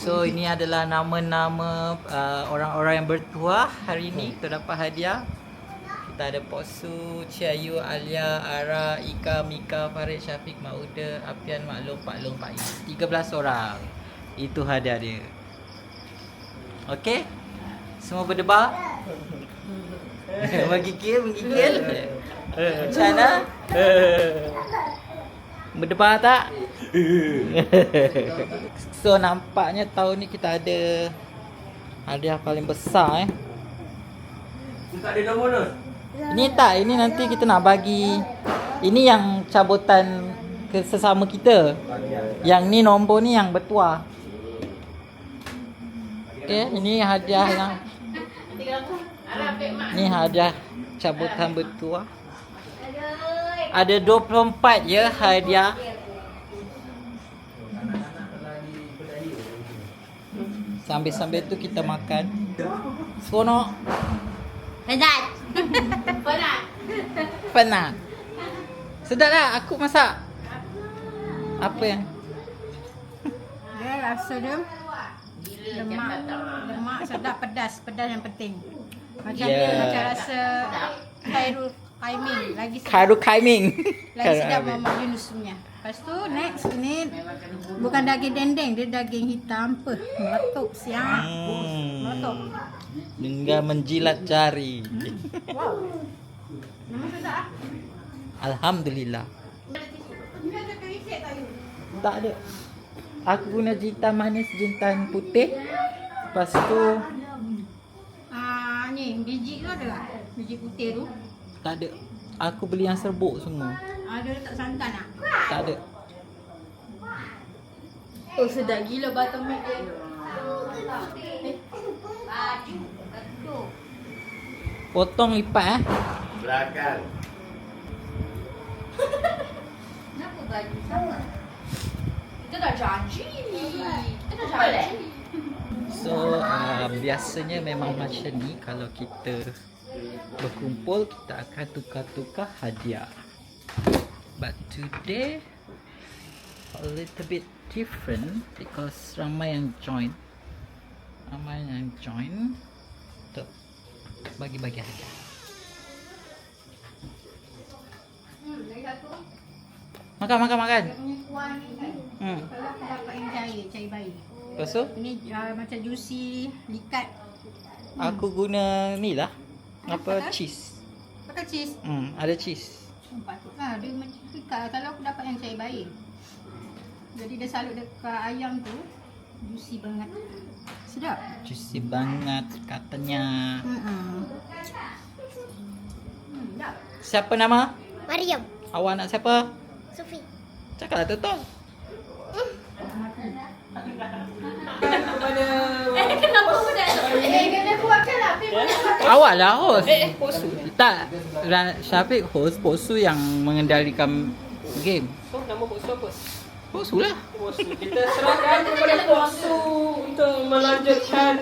So ini adalah nama-nama orang-orang yang bertuah hari ni untuk dapat hadiah. Kita ada Posu, Ciayu, Alia, Ara, Ika, Mika, Farid, Syafiq, Mauda, Apian, Maklum, Pak Long, Pak Is. 13 orang. Itu hadiah dia. Okey? Semua berdebar? Menggigil? Macam mana? Berdebar tak? So nampaknya tahun ni kita ada hadiah paling besar Tak ada nombor tu. Ini nanti kita nak bagi. Ini yang cabutan ke sesama kita. Yang ni nombor ni yang bertuah. Okay, ini hadiah yang ni hadiah cabutan bertuah. Ada 24 je hadiah. Sambil-sambil tu kita makan. Seronok. Penat. Sedap tak aku masak? Apa yang? Dia rasa dia lemak sedap, pedas yang penting. Macam dia macam rasa Khairul Khaiming lagi sedap. Khairul Khaiming. Lagi sedap Mama Yunus punya. Lepas tu next ni bukan daging dendeng, dia daging hitam apa? Meletup siang. Meletup. Hingga menjilat jari. Alhamdulillah. Tak ada. Aku guna jintan manis, jintan putih. Lepas tu Ni biji tu ada tak? Biji putih tu. tak ada. Aku beli yang serbuk semua. Ada letak santan tak? Tak ada. Oh sedap gila buttermilk dia. Potong lipat Belakang. Kenapa baju sama? Kita dah janji. Kita dah janji. So biasanya memang macam ni. Kalau kita berkumpul, kita akan tukar-tukar hadiah. But today a little bit different because ramai yang join untuk bagi-bagi hadiah. Lagi satu. Makan. Dia punya kuah ni kan. Hmm. Kalau aku dapat yang cair bayi. Lepas tu Ini macam juicy likat. aku guna ni lah. Apa? Pakai? Cheese. Pakai cheese. Ada cheese. Patutlah dia macam likat. Kalau aku dapat yang cair bayi. Jadi dia salut dekat ayam tu juicy banget. Sedap. Juicy banget katanya. Sedap. Siapa nama? Mariam, Awak nak siapa? Sufi. Cakaplah tu. Kenapa budak? Kena buatkan lah. Awak lah host. Posu. Tak. Syafiq host, Posu yang mengendalikan game. So nama Posu apa? Posu lah. Posu. Kita serahkan kepada Posu untuk melanjutkan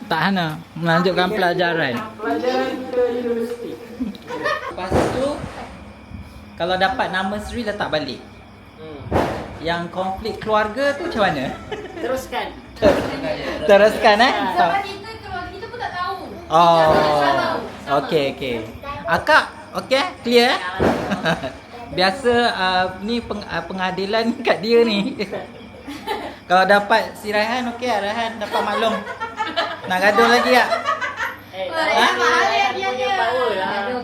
Tak hana melanjutkan pelajaran. ke universiti. Lepas tu kalau dapat nama Sri letak balik. Yang konflik keluarga tu macam mana? Teruskan. Teruskan Sebab kita keluarga kita pun tak tahu. Oh. Okey. Akak, okey, clear eh? Biasa ni pengadilan kat dia ni. Kalau dapat si Raihan, okey lah Raihan dapat maklum. Nak gaduh lagi tak?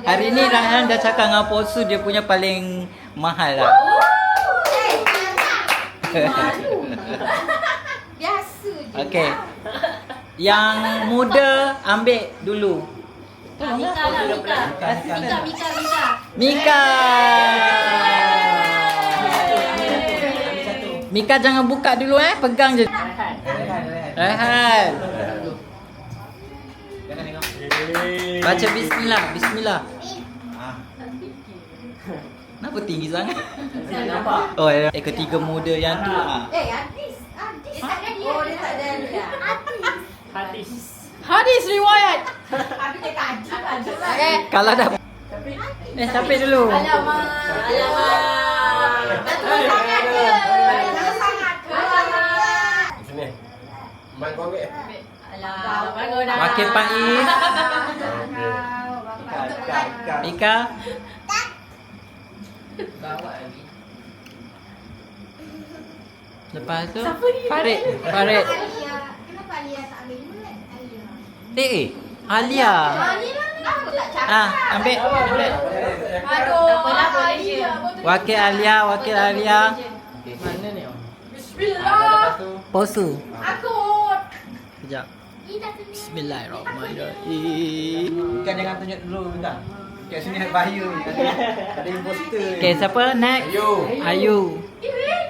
Hari ni Raihan dah cakap dengan Posu dia punya paling mahal lah. Biasa je. Okey. Yang muda ambil dulu. Mika. Mika jangan buka dulu pegang je. Rehan. Baca bismillah. Kenapa tinggi sangat? Oh, ketiga muda yang tu. Hadis. Oh, dia tak ada dia. Hadis. Hadis riwayat. Aku cakap ajib. Okay. Kalau dah capek dulu. Alamak. Tak sangat ke? Sini. Mai kau ambil. Alah, bagus dah. Wakil Faiz. Ika. Lepas tu Farid. Kenapa Alia tak ambil dulu? Alia. Alia. Kenapa tak cakap? Ambil. Aduh, Wakil Alia. Mana ni? Bismillah. Posu. Akut. Sekejap. Bismillahirrahmanirrahim. Kan jangan tunjuk dulu bentar. Kat sini ada bahaya ni. Ada imposter. Okay, siapa next? Ayu.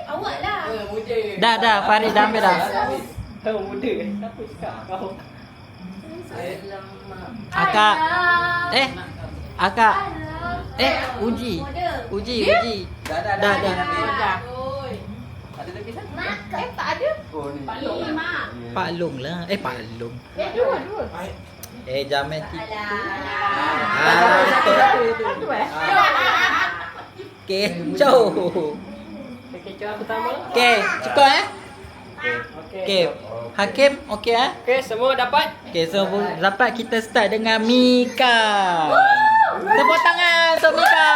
Awak lah. Dah, Farid dah ambil dah. Kau muda. Siapa cakap kau? Akak. Akak. Uji. Dah. Ada lagi tak? Tak ada. Oh ni. Pak Long lah. Pak Long. Dua. Jamin tipu. Kecoh. Kecoh aku tambah. Okay, cukup Okey. Okay. Hakim, okay Okey, semua dapat. Okay, so dapat kita start dengan Mika. Tepuk tangan untuk Mika.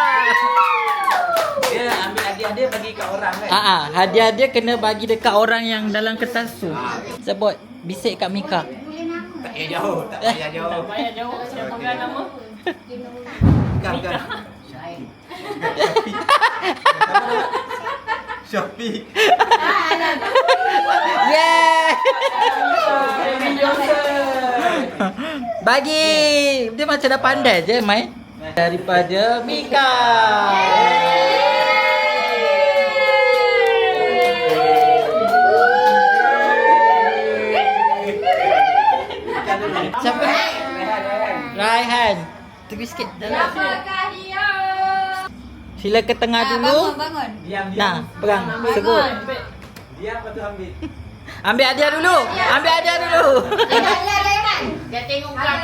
Dia ambil hadiah dia bagi kat orang kan? Hadiah dia kena bagi dekat orang yang dalam kertas tu. Sebut bisik kat Mika. Tak payah jauh. Tak payah jauh. Tak payah jauh. Siapa pegang nama? Bukan. Syafiq. Yeah. Bagi. Dia macam dah pandai je main. Daripada Mika. Siapa ni? Raihan. Tunggu sikit. Apakah dia? Sila ke tengah dulu. Bangun. Diam. Nah, pegang. Sebut. Diam lepas tu ambil. Ambil hadiah dulu. Dia tengok kau.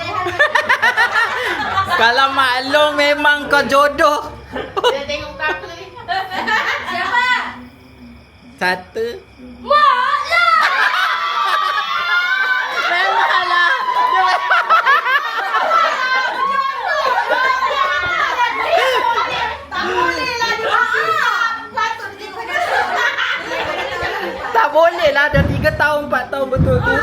Kalau maklum memang kau jodoh. Dia tengok kau ni. Siapa? Satu. Mak lah. Memanglah. Tak boleh lah. Dah 3 tahun 4 tahun betul-betul.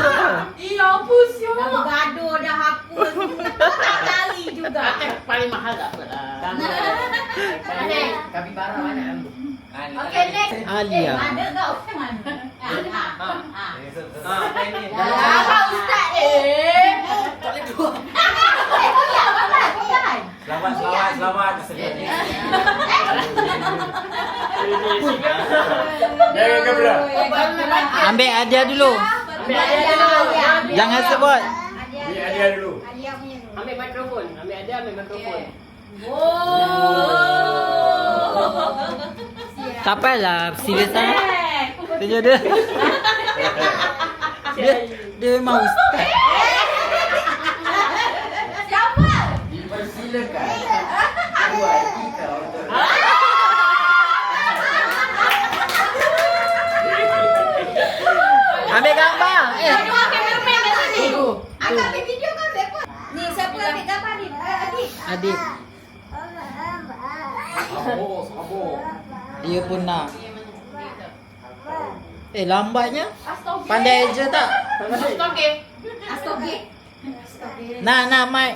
Iya, hapus yo. Dah bergaduh, dah hapus. Tak lari juga. Paling mahal tak apa lah. Kapibara mana? Okey, next. Alia. Ada kau mana? Apa ini? Apa ustaz ni? Selamat. Jangan kabra. Ambil hadiah dulu. Jangan sebut. Hadiah dulu. Alia punya dulu. Ambil mikrofon. Ambil mikrofon. Tak payahlah serius sangat. Tunjuk dia. Dia memang ustaz. Siapa? Dipersilakan. Buat kita untuk Ambil gambar. Angkat ambil video kan siapa? Ni siapa ambil gambar ni? Adik. Adik. Sabur. Dia pun nak. Lambatnya. Pandai je tak? Astoge. Nah, mic.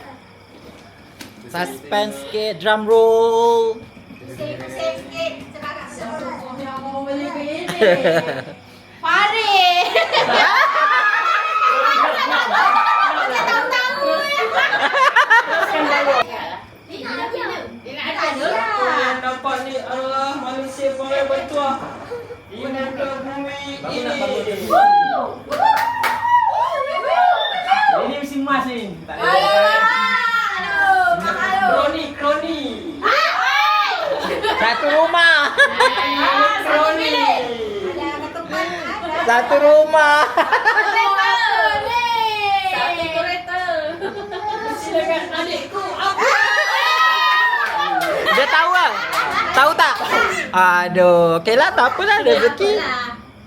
Suspense sikit, drum roll. Save sikit. Sekarang. Farid. Yang dapat ni adalah manusia paling bertuah di muka bumi ini. Ini mesti emas ni. Tak boleh. Kroni. Satu rumah. Kroni. Satu rumah. Satu kereta. Silakan adikku. Dia tahu tak? Tahu tak? Aduh, okeylah, tak apalah, rezeki.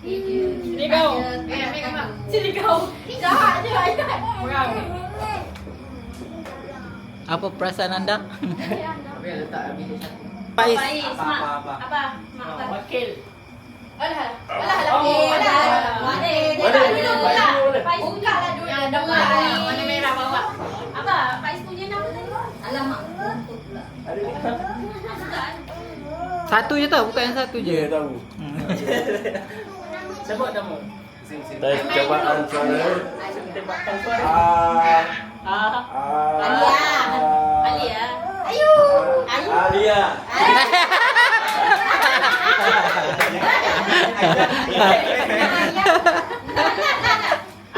Ini Sini kau. Sini kau. Jahat je ayat. Orang. Apa perasaan anda? Pais. Pais. Apa? Mak apa? Wakil. Alah. Buka lah dulu. Yang ada warna merah bawa. Apa? Pais punya nama tadi? Alamak. Satu je tau, bukan yang satu je. Dia tahu. Sebut nama. Tes cubaan suara. Tembakan suara. Alia. Alia.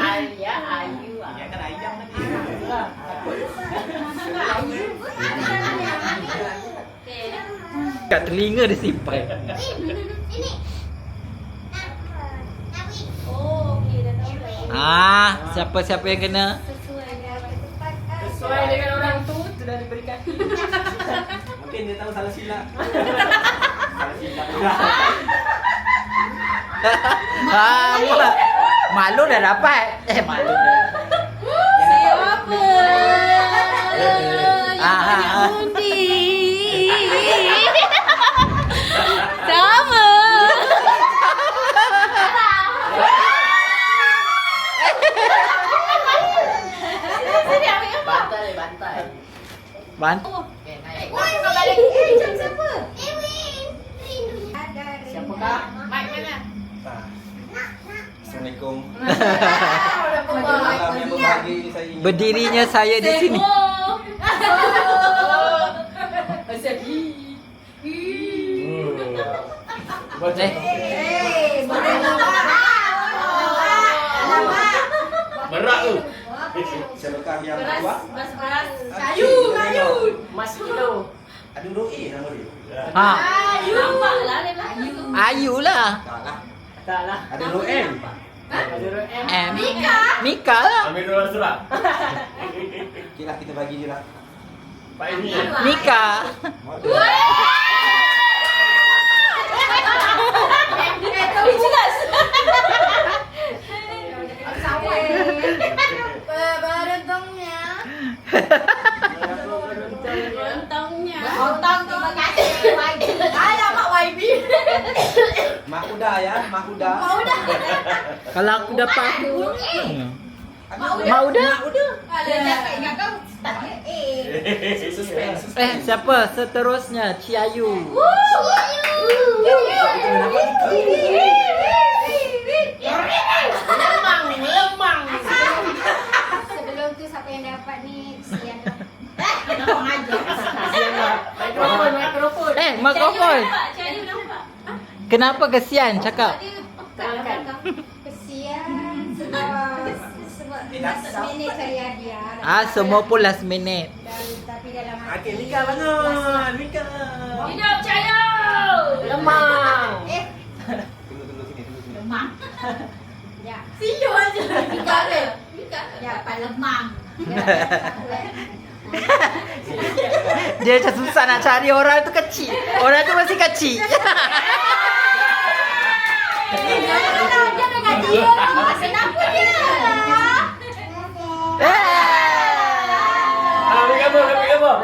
Alia, Ayu. Kat telinga dia simpan. Oh, okey dah tahu lah. Siapa-siapa yang kena? Sesuai dengan orang tu sudah diberikan. Mungkin dia tahu salah silap. Pula. Malu dah dapat. Malu dah. Siapa? Undi. Sama. Bantu. Jom siapa? Siapakah? Mike mana? Assalamualaikum. Malam Malam yang berbahagia ini saya ingin Berdirinya saya di sini. Pasal Baca. Berat tu. Siapakah yang kedua? Beras. Kayu. Mas kilo. Ada huruf A nama dia. Nampak lah dia Ayu. Ayu lah. Tak lah. Tak lah. Ada huruf M. Ada M. M. Mika lah. Ambil dua surat. Okey lah, kita bagi dia lah. Pak Imi. Mika. Tahu jelas. Beruntungnya. Beruntungnya. Beruntung terima kasih YB. Alamak YB. Mak Huda ya, Mak Huda. Kalau aku dapat aku. Mak udah. Dia cakap ingat kau tak Suspense. Siapa seterusnya? Ciayu. Lemang. Sebelum tu siapa yang dapat ni sian. Mikrofon. Mikrofon. Cari nampak. Kenapa kesian cakap? Kesian sebab last minute cari hadiah. Semua pun last minute. Tapi dalam hati. Okey, Mika bangun. Mika. Hidup Cahaya. Lemang. Tunggu sini. Lemang. Ya. Siu aja. Mika ke? Mika. Dapat lemang. Dia macam susah nak cari orang tu kecil. Orang tu masih kecil. Dia dengan dia. Kenapa dia?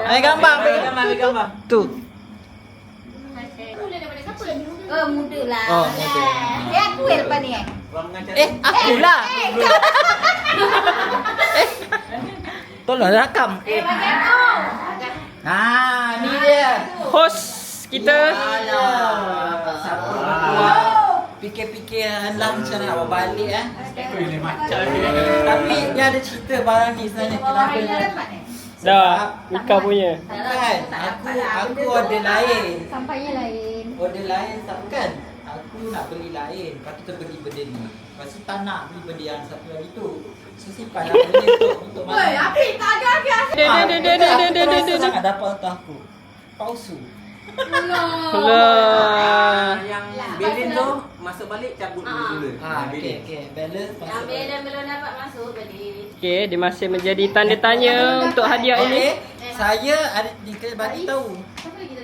Ambil gambar. Ambil gambar. Tu. Mula daripada siapa? Muda lah. Oh, muda. Aku yang lepas ni Orang mengajar. Akulah. Tolong rakam. bagi aku. Ni dia. Host kita. Siapa buat fikir-fikir lah macam nak bawa balik Tapi dia ada cerita barang ni sebenarnya kenapa ni. Dah, Mika punya. Bukan, aku order lain. Sampainya lain. Order lain kan. Aku nak beli lain. Lepas tu terbeli benda ni. Lepas tu tak nak beli benda yang satu lagi tu. So simpan lah benda untuk Woi, Apik tak ada. Dia sangat dapat untuk aku. Palsu. Alah. Yang bilin tu masuk balik cabut dulu. Okey. Balance Yang masuk. beda belum dapat masuk tadi. Okey, dia masih menjadi tanda tanya untuk hadiah ini. Saya ada bagi tahu.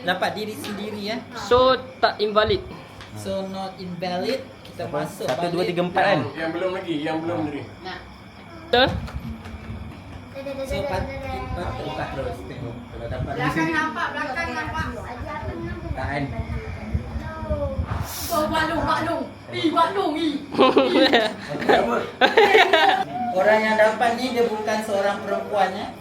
Dapat diri sendiri So tak invalid. So not invalid. Kita kita masuk 1, 2, 3, 4 kan? Yang belum lagi, yang belum ni. Betul? So, kita buka terus. Tengok. Kalau dapat di Belakang sini. nampak, belakang nampak. Tak kan? Oh, maklum. Maklum. Orang yang dapat ni dia bukan seorang perempuan ya.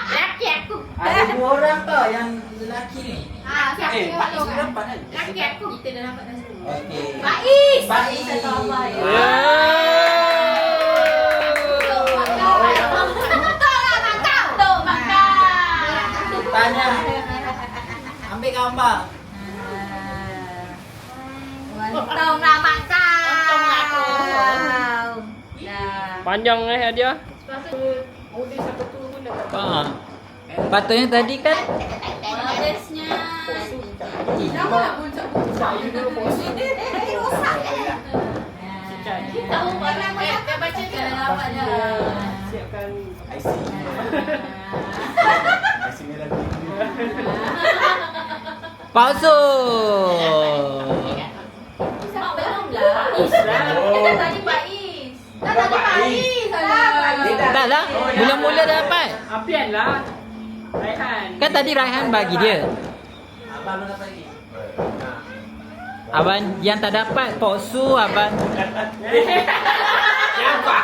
Laki aku. Ada 2 orang tau yang lelaki ni. Pak Is dapat kan? Laki aku. Kita dah dapat dah semua. Okey. Faiz. Faiz. Satu abang. Tanya. Ambil gambar. Untung lah makan. Untung lah aku. Panjang hadiah. Patutnya tadi kan Modesnya. Jangan buncak-buncak. Tahu mana baca ke dapat dah. Siapkan IC. IC merah ni. palsu. Mak belum lah. Kita tadi Faiz. Dah tadi Faiz. Dah lah. Mula-mula dapat. Apian lah. Raihan. Kan tadi Raihan bagi dia. Abang mana lagi? Abang yang tak dapat Pok Su abang. Siapa?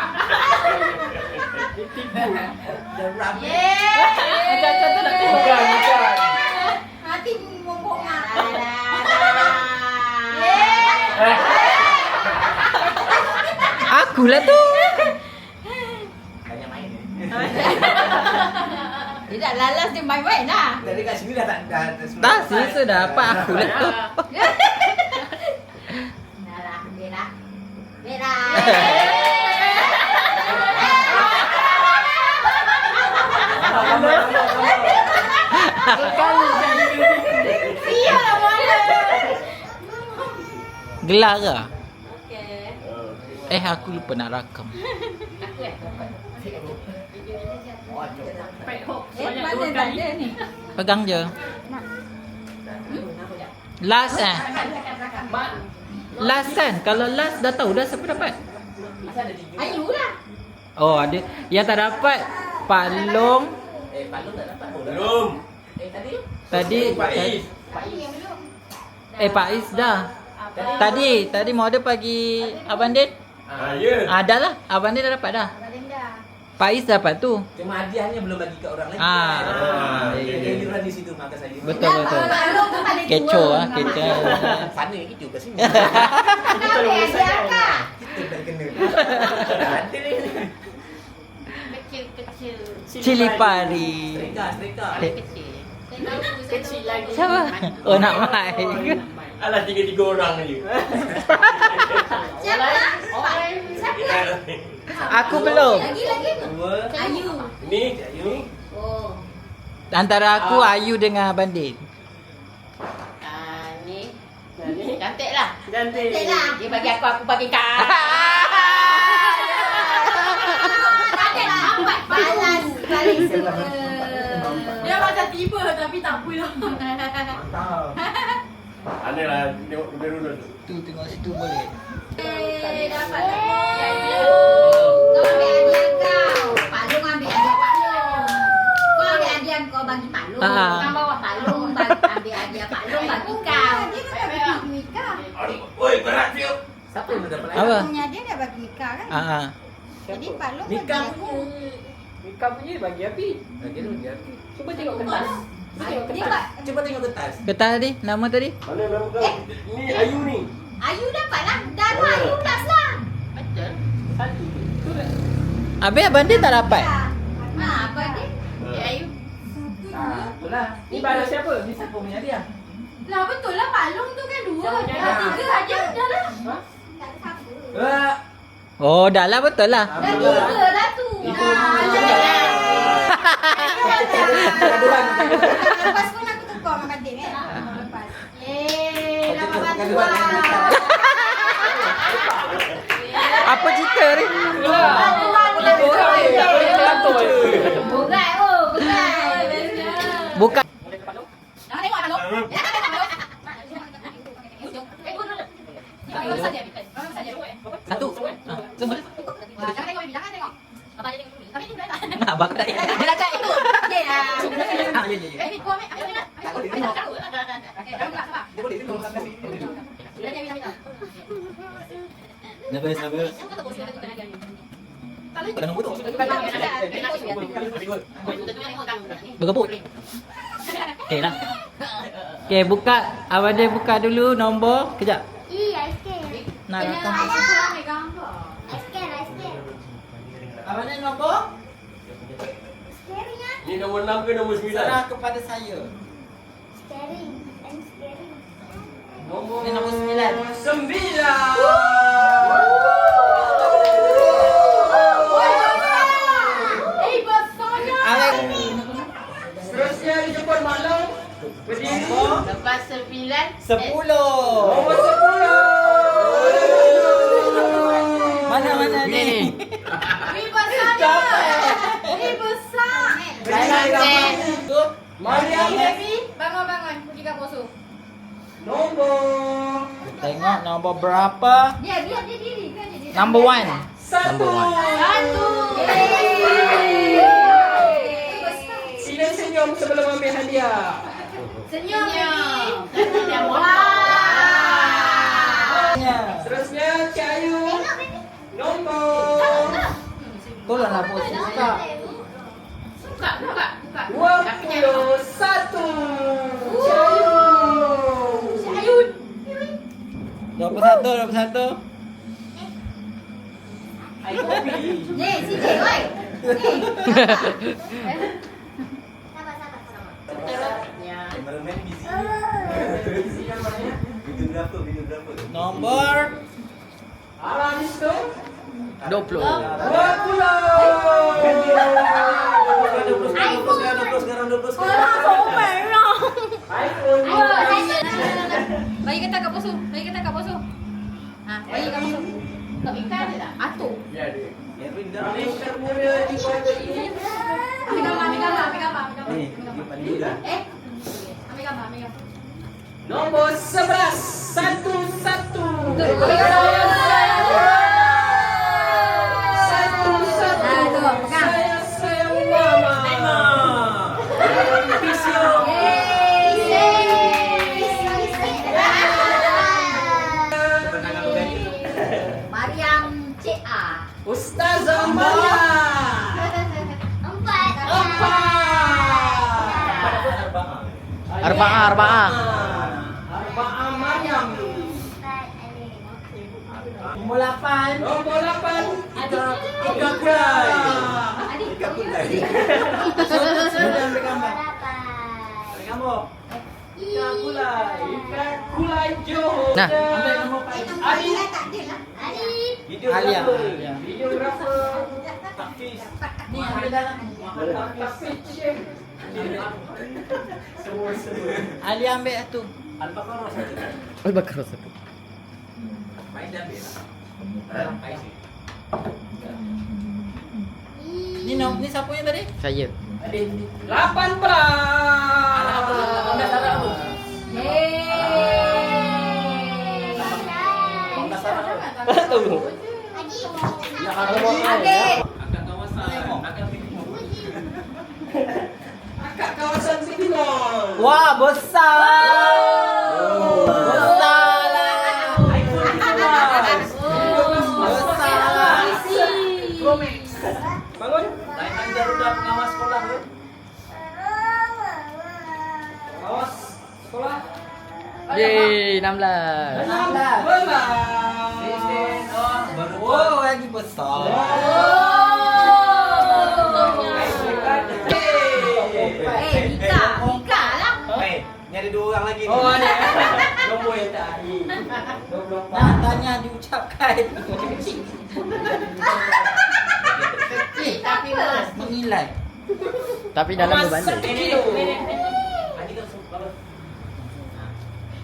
Macam-macam tu nak tengok. Bukan. Hati membongak. Akulah tu. Tanya main. Dia dah lalas dia main-main lah. Tadi kat sini dah tak semua. Tak sih sudah dapat akulah tu. Merah. Merah. Iya lah mana. Gelar ke? Okey. Aku lupa nak rakam. Mana tak ada ni? Pegang je. Last Last kan? Kalau last dah tahu dah siapa dapat. Ayu lah. Oh ada. Yang tak dapat Pak Long. Palung tak dapat. Belum. Tadi Faiz. Pak Is dah. Tadi model pagi Abang Din. Ya. Dah lah. Abang Din dah dapat dah. Pak Is dapat tu. Cuma hadiahnya belum bagi kat orang lain. Okey. Dia di situ makan saya. Betul. Kecoh ah, kecoh. Sana gitu kat sini. Kenapa dia kak? Kita tak kena. Ada ni. Kecil. Cili pari. Streka. Kecil lagi. Siapa? Oh nak main. Alah 3 orang je. Siapa? Siapa? Aku belum. Lagi. Dua. Ayu. Ni. Oh. Antara aku Ayu dengan Abang Din. Ni. Cantik lah. Cantik. Dia bagi aku bagi kau. Cantik lah. Balas. Dia macam tiba tapi tak pula. Mantap. Analah tengok dulu tu. Tu tengok situ boleh. Dapat kau ambil hadiah kau. Pak Long ambil hadiah Pak Long. Kau ambil hadiah kau bagi Pak Long. Kau bawa Pak Long ambil hadiah Pak Long bagi kau. Dia kan dah bagi Mika. Oi, berat dia. Siapa yang dapat lain? Apa? Punya dia dah bagi Mika kan? Jadi Pak Long bagi Nikah aku. Mika punya bagi api. Lagi tu dia. Cuba tengok kertas. Dia tak. Cuba tengok kertas. Kertas tadi, nama tadi. Mana nama kau? Ni Ayu ni. Ayu dapat lah. Dah tu Ayu last lah. Satu. Tu lah. Habis Abang Din tak dapat. Apa dia? Ayu. Itulah. Ni balas siapa? Ni siapa punya dia? Lah betul lah Pak Long tu kan 2. Siapa jadi? 3 aja dah lah. Tak ada siapa. Oh dah lah betul lah. Dah 3 lah tu. Gaduhan. Lepas pun aku tukar dengan Badin kan? Lepas. Dapat bantuan. Gaduhan. Apa cerita ni? Berat oh, berat. Bukan. Jangan tengok Pak Long. Jangan tengok Pak Long. Bagus saja, bagus saja. Satu. Semua. Jangan tengok, jangan tengok. Abang dia tengok dulu. Tapi ni berat. Abang tak. Dia nak cakap itu. Okey. Ah, ya. Ini kau ambil, ambil. Okey, kamu tak sabar. Dia minta. Nervous. Kena nombor tu. Bergebut. Okey lah. Okey, buka. Abang dia buka dulu nombor. Kejap. Nak datang. Abang dia nombor. Ni nombor 6 ke nombor 9? Serah kepada saya. Nombor Ni nombor 9. 9. Seterusnya dijemput Mak Long. Berdiri. Lepas 9. 10. Nombor 10. Mana ni? Ini besar. Ini besar. Mariam. Bangun. Pergi kat poso. Nombor Tengok nombor berapa? Dia diri kan dia. Number 1. 1. Satu. Sila senyum sebelum ambil hadiah. Senyum. Seterusnya Cik Ayu. Nombor Tolonglah bos buka. Buka. 21. Cik Ayu. 21. Air kopi. Ni, sini, oi. Kameraman busy. Video berapa? Nombor Alah di situ. 20. 20. Sekarang 20. iPhone. Bagi kata kat poso. Bagi kat poso. Tak ikan dia tak? Atuk. Ya dia. Erwin dah. Malaysia muda di pagi ini. Ambil gambar. Ni, dia paling mudah. Ambil gambar. Nombor 11. 11. Saya sayang mama. Pisau. Mariam Cik A. Ustazah Maya. 4. Arba'ah. Arba'ah Mariam. Nombor 8. Nombor 8. Ika Kulai. Sudah ambil gambar. Ika Kulai Johor. Nah, ambil nombor Adi. Alia. Videografer. Ni ambil dalam. Hafiz Syekh. Semua. Ali ambil satu. Al-Baqarah satu. Ni siapa yang tadi? Saya. 18. Tunggu. Akak kawasan Cibinong. Wah, besar. Besar lah. iPhone 15. Besar lah. Pro Max. Bangun. pengawas sekolah tu. Awas sekolah. Yeay, 16. 16. Oh, lagi besar. Ika lah. Hei, ni ada 2 orang lagi ni. Oh, ada. Nombor yang tadi. 24. Nak tanya diucapkan. Kecil tapi mas. Menilai. Tapi dalam Masak berbanding. kilo.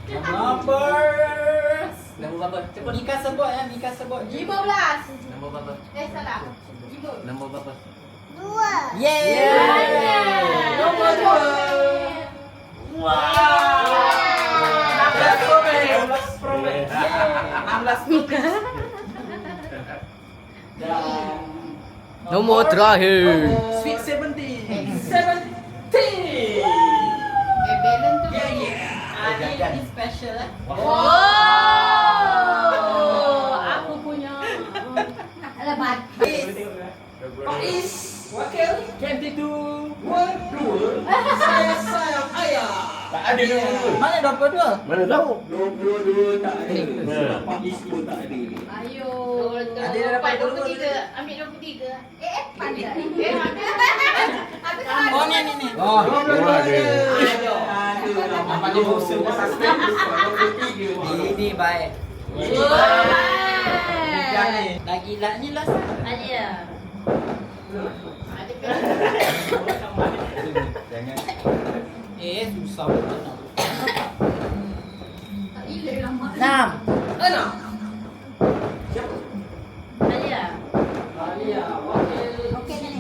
Nombor. Nombor berapa? Cepat. Nika sebut ya, Nika sebut. 15. Nombor berapa? Salah. Nombor berapa? Yeay. Nombor 2. Wow. 16 Pro Max. Nombor terakhir. Sweet 70. 70. Balance tu. Ini special eh. Aku punya. Lebat. Faiz Wakil 22. Saya sayang ayah. Tak ada nombor 2. Mana 22? Mana tahu? 22 tak ada. Faiz pun tak ada. Ayo. Ada dah dapat 23. Ambil 23. Pandai. Oh ni. Oh, 22 ada. Nampak dia bosan pasal Ini baik. Oh, baik. Lagi lah ni last. Alia. Jangan. Susah betul. 6. 6. Alia. Alia Wakil. Okey ni.